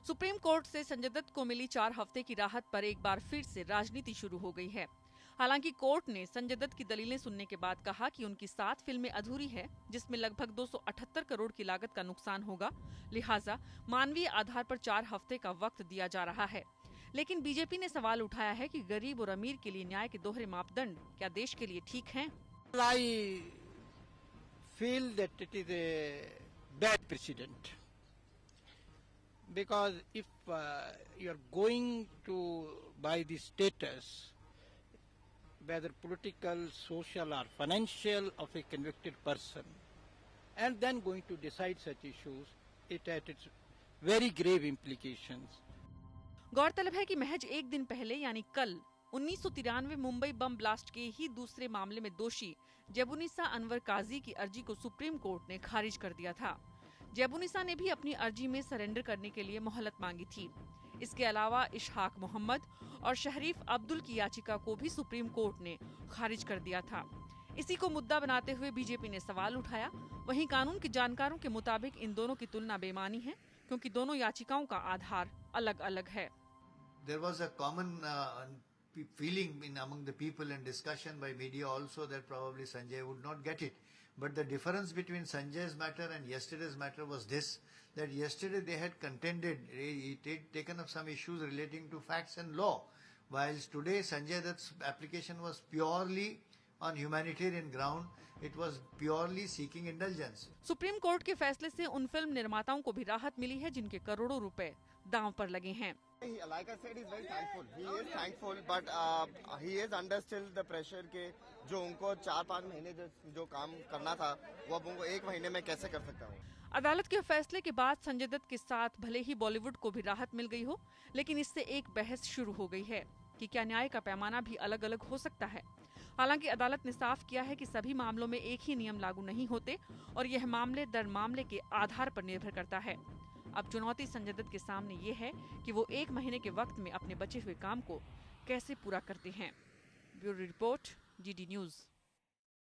Supreme court से संजय दत्त को मिली 4 हफ्ते की राहत पर एक बार फिर से राजनीति शुरू हो गई है। हालांकि कोर्ट ने संजय दत्त की दलीलें सुनने के बाद कहा कि उनकी 7 फिल्में अधूरी है, जिसमें लगभग 278 करोड़ की लागत का नुकसान होगा, लिहाजा मानवीय आधार पर 4 हफ्ते का वक्त दिया जा रहा है। लेकिन बीजेपी ने सवाल उठाया है कि गरीब और अमीर के लिए न्याय के दोहरे मापदंड क्या देश के लिए ठीक हैं? I feel that it is a bad precedent, because if you are going to by the status, whether political, social or financial, of a convicted person, and then going to decide such issues, it has its very grave implications. गौरतलब है कि महज एक दिन पहले यानी कल 1993 Mumbai bomb blast के ही दूसरे मामले में दोषी जेबुनिसा अनवर काजी की अर्जी को सुप्रीम कोर्ट ने खारिज कर दिया था। जेबुनिसा ने भी अपनी अर्जी में सरेंडर करने के लिए मोहलत मांगी थी। इसके अलावा इशहाक मोहम्मद और शहरीफ अब्दुल की याचिका को भी सुप्रीम कोर्ट ने खारिज कर दिया था। इसी को मुद्दा बनाते हुए बीजेपी ने सवाल उठाया। वहीं कानून के जानकारों के मुताबिक इन दोनों की तुलना बेमानी है, क्योंकि दोनों याचिकाओं का आधार अलग अलग है। There was a common feeling among the people and discussion by media also that probably Sanjay would not get it. But the difference between Sanjay's matter and yesterday's matter was this, that yesterday they had contended, taken up some issues relating to facts and law, whilst today Sanjay Dutt's application was purely on humanitarian ground. It was purely seeking indulgence. Supreme court के फैसले से उन film निर्माताओं को भी राहत मिली है जिनके करोड़ों रुपए दांव पर लगे हैं। Like I said, he's very thankful. He is thankful, but he is under still the pressure के जो उनको 4-5 महीने जो काम करना था, वो अब उनको 1 महीने में कैसे कर सकता हूँ। अदालत के फैसले के बाद संजय दत्त के साथ भले ही बॉलीवुड को भी राहत मिल गई हो, लेकिन इससे एक बहस शुरू हो गई है कि क्या न्याय का पैमाना भी अलग अलग हो सकता है। हालांकि अदालत ने साफ किया है कि सभी मामलों में एक ही नियम लागू नहीं होते और यह मामले दर मामले के आधार पर निर्भर करता है। अब चुनौती संजय दत्त के सामने ये है कि वो 1 महीने के वक्त में अपने बचे हुए काम को कैसे पूरा करते हैं। Bureau report, GD news.